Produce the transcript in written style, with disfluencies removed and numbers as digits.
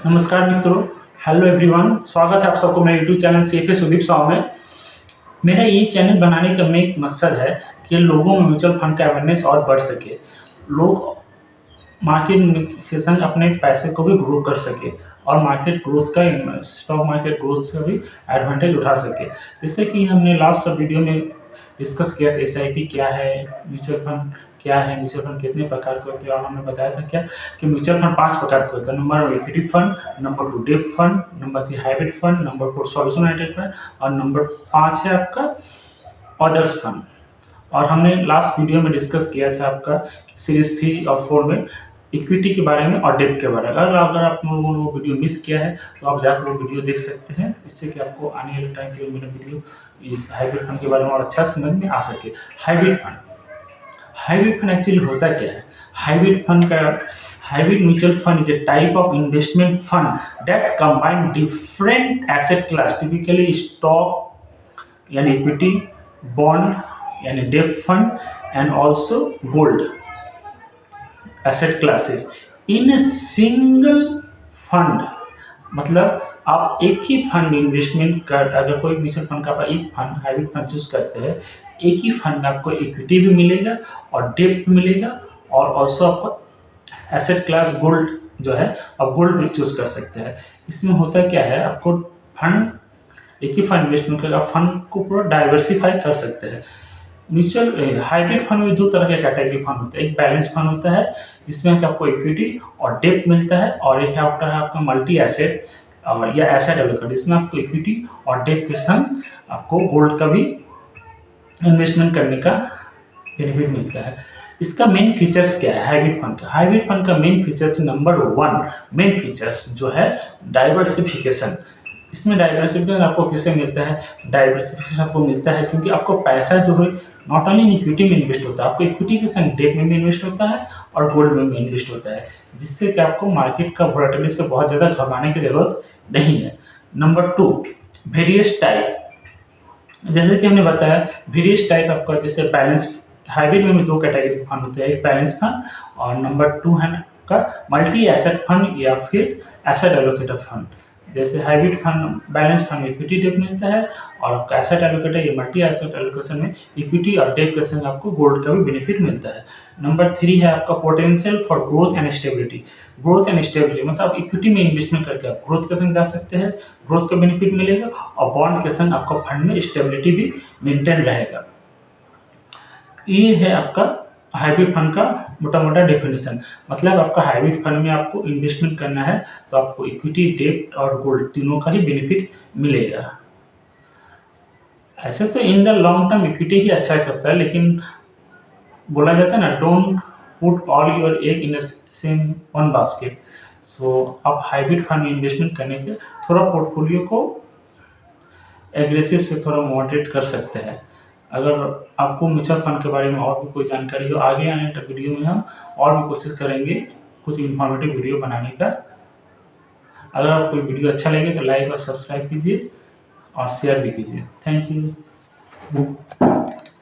नमस्कार मित्रों। Hello everyone, स्वागत है आप सबको मेरे YouTube channel CFA Sudeep Sao में। मेरा ये चैनल बनाने का मेन मकसद है कि लोगों में म्यूचुअल फंड का अवेयरनेस और बढ़ सके, लोग मार्केट के संग अपने पैसे को भी ग्रो कर सके और मार्केट ग्रोथ का स्टॉक मार्केट ग्रोथ से भी एडवांटेज उठा सके। जैसे कि हमने लास्ट सब वीडियो में डिस्कस किया था एसआईपी क्या है, म्यूचुअल फंड क्या है, म्यूचुअल फंड कितने प्रकार के होते हैं, और हमने बताया था क्या कि म्यूचुअल फंड 5 प्रकार के होते हैं। नंबर 1 इक्विटी फंड, नंबर 2 डेब्ट fund, number 3 hybrid fund, number 4 solution oriented fund और नंबर 5 है आपका अदर्स फंड। और हमने लास्ट वीडियो में डिस्कस किया था आपका सीरीज 3 और 4 में इक्विटी के बारे में और डेब्ट के बारे में। अगर आप लोगों ने वो वीडियो मिस किया है तो आप जाकर वो वीडियो देख सकते हैं, इससे कि आपको आने वाले टाइम पे मेरा वीडियो इस हाइब्रिड फंड के बारे में और अच्छा समझ में आ सके। हाइब्रिड फंड एक्चुअली होता क्या है? Hybrid mutual fund is a type of investment fund that combine different asset class, typically stock यानी इक्विटी, बॉन्ड यानी डेब्ट fund and also gold asset classes in a single fund. मतलब आप एक ही fund में इन्वेस्टमेंट कर, अगर कोई म्यूचुअल फंड का आप एक फंड हाइब्रिड फंड चूज करते हैं, एक ही फंड में आपको इक्विटी भी मिलेगा और डेब्ट मिलेगा और ऑल्सो आपको एसेट क्लास गोल्ड जो है आप गोल्ड भी चूज कर सकते हैं। इसमें होता क्या है, आपको फंड एक ही फंड इन्वेस्टमेंट करके आप फंड को पूरा डाइवर्सिफाई कर सकते हैं। म्यूचुअल हाइब्रिड फंड में 2 तरह के कैटेगरी फंड होते हैं। एक बैलेंस फंड होता है जिसमें कि आपको इक्विटी और डेब्ट मिलता है, और एक होता है आपका मल्टी एसेट और या एसेट एलोकेट, जिसमें आपको इक्विटी और डेब्ट के संग आपको गोल्ड का भी इन्वेस्टमेंट करने का बेनिफिट मिलता है। इसका मेन फीचर्स क्या है हाइब्रिड फंड का main features number 1 main features जो है डाइवर्सिफिकेशन। इसमें डाइवर्सिफिकेशन आपको किससे मिलता है? डाइवर्सिफिकेशन आपको मिलता है क्योंकि आपको पैसा जो है नॉट ओनली इन इक्विटी में इन्वेस्ट होता है, आपको इक्विटी के संग डेब्ट में भी इन्वेस्ट होता है और गोल्ड में भी इन्वेस्ट होता है, जिससे कि आपको मार्केट का वोलेटिलिटी से बहुत ज़्यादा घबराने की जरूरत नहीं है। नंबर 2 वेरियस टाइप, जैसे कि हमने बताया वेरियस टाइप आपका, जैसे बैलेंस हाइब्रिड में भी 2 कैटेगरी फंड होते हैं, एक बैलेंस फंड और नंबर 2 है का मल्टी एसेट फंड या फिर एसेट एलोकेटर फंड। जैसे हाइब्रिड फंड बैलेंस फंड में इक्विटी डेब्ट मिलता है और आपका एसेट एलोकेटर या मल्टी एसेट एलोकेशन में इक्विटी और डेब्ट के संग आपको गोल्ड का भी बेनिफिट मिलता है। नंबर 3 है आपका potential for growth and stability. मतलब आप इक्विटी में इन्वेस्टमेंट करके आप ग्रोथ के संग जा सकते हैं, ग्रोथ का बेनिफिट मिलेगा और बॉन्ड के संग आपका फंड में स्टेबिलिटी भी मेंटेन रहेगा। ये है आपका हाइब्रिड फंड का मोटा मोटा डेफिनेशन। मतलब आपका हाइब्रिड फंड में आपको इन्वेस्टमेंट करना है तो आपको इक्विटी, डेब्ट और गोल्ड तीनों का ही बेनिफिट मिलेगा। ऐसे तो in the long term equity ही अच्छा करता है, लेकिन बोला जाता है ना, don't put all your egg in same one basket. So आप हाइब्रिड फंड में इन्वेस्टमेंट करने के थोड़ा पोर्टफोलियो को एग्रेसिव से थोड़ा मॉडरेट कर सकते हैं। अगर आपको म्यूचुअल फंड के बारे में और भी कोई जानकारी हो, आगे आने वाले वीडियो में हम और भी कोशिश करेंगे कुछ इन्फॉर्मेटिव वीडियो बनाने का। अगर आपको वीडियो अच्छा लगे तो लाइक और सब्सक्राइब कीजिए और शेयर भी कीजिए। Thank you.